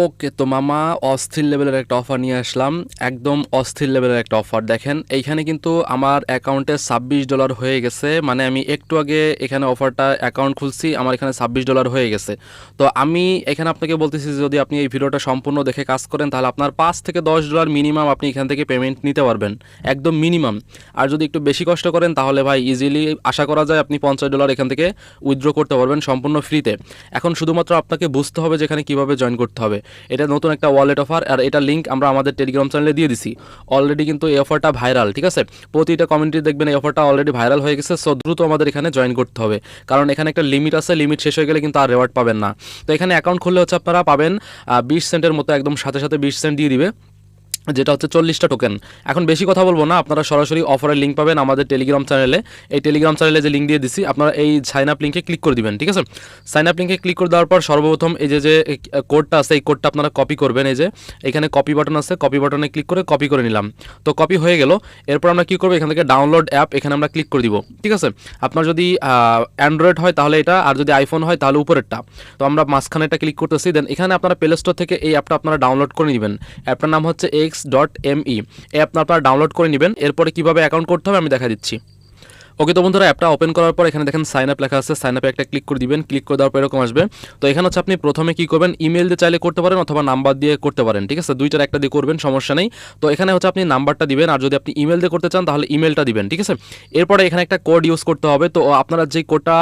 ওকে, তো মামা অস্থির লেভেলের একটা অফার নিয়ে আসলাম। একদম অস্থির লেভেলের একটা অফার। দেখেন এইখানে কিন্তু আমার অ্যাকাউন্টে $26 হয়ে গেছে। মানে আমি একটু আগে এখানে অফারটা অ্যাকাউন্ট খুলছি, আমার এখানে $26 হয়ে গেছে। তো আমি এখানে আপনাকে বলতেছি যে যদি আপনি এই ভিডিওটা সম্পূর্ণ দেখে কাজ করেন তাহলে আপনার $5 থেকে $10 মিনিমাম আপনি এখান থেকে পেমেন্ট নিতে পারবেন, একদম মিনিমাম। আর যদি একটু বেশি কষ্ট করেন তাহলে ভাই ইজিলি আশা করা যায় আপনি $50 এখান থেকে উইথড্র করতে পারবেন সম্পূর্ণ ফ্রিতে। এখন শুধুমাত্র আপনাকে বুঝতে হবে যে এখানে কীভাবে জয়েন করতে হবে। এটা নতুন একটা ওয়ালেট অফার, আর এটা লিঙ্ক আমরা আমাদের টেলিগ্রাম চ্যানেলে দিয়ে দিছি অলরেডি। কিন্তু এই অফারটা ভাইরাল, ঠিক আছে? প্রতিটা কমিউনিটি দেখবেন এই অফারটা অলরেডি ভাইরাল হয়ে গেছে। সো দ্রুত আমাদের এখানে জয়েন করতে হবে, কারণ এখানে একটা লিমিট আছে, লিমিট শেষ হয়ে গেলে কিন্তু আর রেওয়ার্ড পাবেন না। তো এখানে অ্যাকাউন্ট খুললে হচ্ছে আপনারা পাবেন 20 সেন্টের মতো, একদম সাথে সাথে 20 সেন্ট দিয়ে দিবে, যেটা হচ্ছে 40টা টোকেন। এখন বেশি কথা বলবো না, আপনারা সরাসরি অফারের লিঙ্ক পাবেন আমাদের টেলিগ্রাম চ্যানেলে। এই টেলিগ্রাম চ্যানেলে যে লিঙ্ক দিয়ে দিচ্ছি আপনারা এই সাইন আপ লিঙ্কে ক্লিক করে দিবেন, ঠিক আছে? সাইন আপ লিঙ্কে ক্লিক করে দেওয়ার পর সর্বপ্রথম এই যে কোডটা আছে, এই কোডটা আপনারা কপি করবেন। এই যে এখানে কপি বাটন আছে, কপি বাটনে ক্লিক করে কপি করে নিলাম। তো কপি হয়ে গেল। এরপর আমরা কী করবো, এখান থেকে ডাউনলোড অ্যাপ, এখানে আমরা ক্লিক করে দিব, ঠিক আছে? আপনার যদি অ্যান্ড্রয়েড হয় তাহলে এটা, আর যদি আইফোন হয় তাহলে উপরেরটা। তো আমরা মাঝখানে এটা ক্লিক করতেছি। দেন এখানে আপনারা প্লে স্টোর থেকে এই অ্যাপটা আপনারা ডাউনলোড করে নেবেন। অ্যাপটার নাম হচ্ছে x.me। এই অ্যাপটা আপনারা ডাউনলোড করে নেবেন। এরপরে কীভাবে অ্যাকাউন্ট করতে হবে আমি দেখা দিচ্ছি। ওকে, তো বন্ধুরা অ্যাপটা ওপেন করার পর এখানে দেখেন সাইন আপ লেখা আছে, সাইন আপে একটা ক্লিক করে দিবেন। ক্লিক করে দেওয়ার পর এরকম আসবে। তো এখানে হচ্ছে আপনি প্রথমে কী করবেন, ইমেল দিয়ে চাইলে করতে পারেন অথবা নাম্বার দিয়ে করতে পারেন, ঠিক আছে? দুইটার একটা দিয়ে করবেন, সমস্যা নেই। তো এখানে হচ্ছে আপনি নাম্বারটা দিবেন, আর যদি আপনি ইমেল দিয়ে করতে চান তাহলে ইমেলটা দিবেন, ঠিক আছে? এরপরে এখানে একটা কোড ইউজ করতে হবে। তো আপনারা যেই কোডটা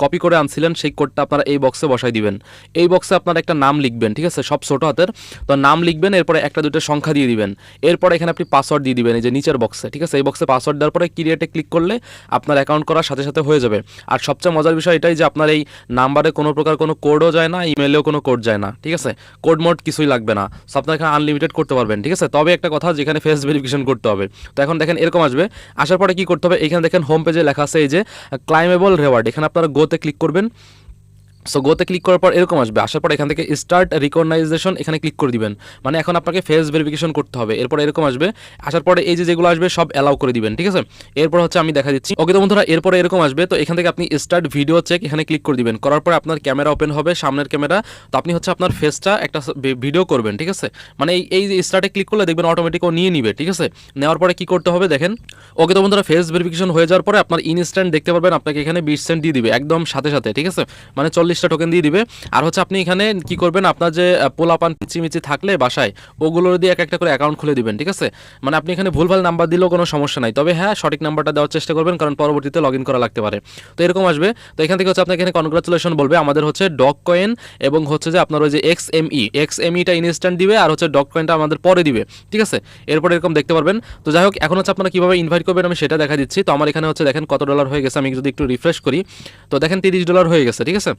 কপি করে আনছিলেন সেই কোডটা আপনারা এই বক্সে বসাই দিবেন। এই বক্সে আপনারা একটা নাম লিখবেন, ঠিক আছে? সব ছোটো হাতের। তো নাম লিখবেন, এরপরে একটা দুটো সংখ্যা দিয়ে দিবেন। এরপরে এখানে আপনি পাসওয়ার্ড দিয়ে দিবেন এই যে নিচের বক্সে, ঠিক আছে? এই বক্সে পাসওয়ার্ড দেওয়ার পরে ক্রিয়েটে ক্লিক করলে আপনার অ্যাকাউন্ট করার সাথে সাথে হয়ে যাবে। আর সবচেয়ে মজার বিষয় এটাই যে আপনার এই নাম্বারে কোনো প্রকার কোনো কোডও যায় না, ইমেলেও কোনো কোড যায় না, ঠিক আছে? কোড মোড কিছুই লাগবে না। সো আপনার এখানে আনলিমিটেড করতে পারবেন, ঠিক আছে? তবে একটা কথা, যেখানে ফেস ভেরিফিকেশন করতে হবে। তো এখন দেখেন এরকম আসবে। আসার পরে কি করতে হবে, এখানে দেখেন হোম পেজে লেখা আছে এই যে ক্লাইমেবল রেওয়ার্ড, এখানে আপনারা গোতে ক্লিক করবেন। সো গোতে ক্লিক করার পর এরকম আসবে। আসার পর এখান থেকে স্টার্ট রিকগনাইজেশন এখানে ক্লিক করে দিবেন। মানে এখন আপনাকে ফেস ভেরিফিকেশন করতে হবে। এরপর এরকম আসবে। আসার পরে এই যে যেগুলো আসবে সব অ্যালাউ করে দিবেন, ঠিক আছে? এরপর হচ্ছে আমি দেখা দিচ্ছি। ওকে, তো বন্ধুরা এরপরে এরকম আসবে। তো এখান থেকে আপনি স্টার্ট ভিডিও চেক এখানে ক্লিক করে দিবেন। করার পর আপনার ক্যামেরা ওপেন হবে, সামনের ক্যামেরা। তো আপনি হচ্ছে আপনার ফেসটা একটা ভিডিও করবেন, ঠিক আছে? মানে এই যে স্টার্টে ক্লিক করলে দেখবেন অটোমেটিক ও নিয়ে নিবে, ঠিক আছে? নেওয়ার পরে কি করতে হবে দেখেন। ওকে, তো বন্ধুরা ফেস ভেরিফিকেশন হয়ে যাওয়ার পরে আপনার ইনস্ট্যান্ট দেখতে পারবেন আপনাকে এখানে 20 সেন্ট দিয়ে দিবে একদম সাথে সাথে, ঠিক আছে? মানে 40টা টোকেন দিয়ে দিবে। আর হচ্ছে আপনি এখানে কি করবেন, আপনার যে পোলাপান পিচিমিচি থাকলে বাসায় ওগুলোর দিয়ে এক একটা করে অ্যাকাউন্ট খুলে দিবেন, ঠিক আছে? মানে আপনি এখানে ভুলভাল নাম্বার দিলেও কোনো সমস্যা নাই, তবে হ্যাঁ সঠিক নাম্বারটা দেওয়ার চেষ্টা করবেন, কারণ পরবর্তীতে লগ ইন করা লাগতে পারে। তো এরকম আসবে। তো এখান থেকে হচ্ছে আপনাকে এখানে কনগ্রাচুলেশন বলবে। আমাদের হচ্ছে ডগ কয়েন এবং হচ্ছে যে আপনার ওই যে এক্সএমইটা ইনস্ট্যান্ট দিবে, আর হচ্ছে ডগ কয়েনটা আমাদের পরে দিবে, ঠিক আছে? এরপর এরকম দেখতে পারবেন। তো যাই হোক, এখন হচ্ছে আপনারা কীভাবে ইনভাইট করবেন আমি সেটা দেখা দিচ্ছি। তো আমার এখানে হচ্ছে দেখেন কত ডলার হয়ে গেছে, আমি যদি একটু রিফ্রেশ করি তো দেখেন $30 হয়ে গেছে, ঠিক আছে?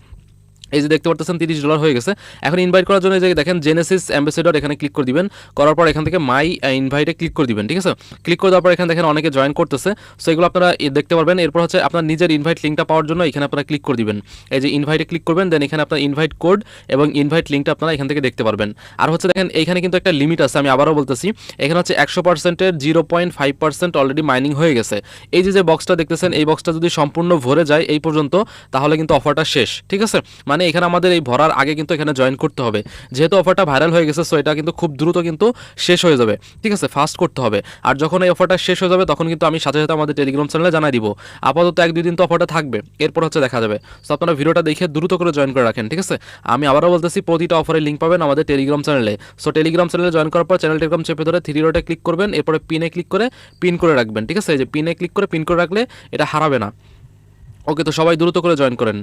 এই যে দেখতে পাচ্ছেন $30 হয়ে গেছে। এখন ইনভাইট করার জন্য এই যে দেখেন জেনেসিস অ্যাম্বাসেডর এখানে ক্লিক করে দিবেন। করার পর এখান থেকে মাই ইনভাইটে ক্লিক করে দিবেন, ঠিক আছে? ক্লিক করে দেওয়ার পর এখানে দেখেন অনেকে জয়েন করতেছে। সো এগুলো আপনারা দেখতে পারবেন। এরপর হচ্ছে আপনার নিজের ইনভাইট লিঙ্কটা পাওয়ার জন্য এখানে আপনারা ক্লিক করে দিবেন। এই যে ইনভাইটে ক্লিক করবেন, দেন এখানে আপনার ইনভাইট কোড এবং ইনভাইট লিঙ্কটা আপনারা এখান থেকে দেখতে পারবেন। আর হচ্ছে দেখেন এইখানে কিন্তু একটা লিমিট আছে, আমি আবারও বলতেছি। এখানে হচ্ছে 100%-এর 0.5% অলরেডি মাইনিং হয়ে গেছে। এই যে বক্সটা দেখতেছেন, এই বক্সটা যদি সম্পূর্ণ ভরে যায় এই পর্যন্ত তাহলে কিন্তু অফারটা শেষ, ঠিক আছে? মানে এখানে আমাদের এই ভরার আগে কিন্তু এখানে জয়েন করতে হবে। যেহেতু অফারটা ভাইরাল হয়ে গেছে সো এটা কিন্তু খুব দ্রুত কিন্তু শেষ হয়ে যাবে, ঠিক আছে? ফাস্ট করতে হবে। আর যখন এই অফারটা শেষ হয়ে যাবে তখন কিন্তু আমি সাথে সাথে আমাদের টেলিগ্রাম চ্যানেলে জানাই দিব। আপাতত 1-2 দিন তো অফারটা থাকবে, এরপর হচ্ছে দেখা যাবে। সো আপনারা ভিডিওটা দেখে দ্রুত করে জয়েন করে রাখেন, ঠিক আছে? আমি আবারও বলতেছি, প্রতিটা অফারের লিঙ্ক পাবেন আমাদের টেলিগ্রাম চ্যানেলে। সো টেলিগ্রাম চ্যানেলে জয়েন করার পর চ্যানেল টেলিগ্রাম চেপে ধরে 3 ডটে ক্লিক করবেন, এরপরে পিনে ক্লিক করে পিন করে রাখবেন, ঠিক আছে? এই যে পিনে ক্লিক করে পিন করে রাখলে এটা হারাবে না। ওকে, তো সবাই দ্রুত করে জয়েন করেন।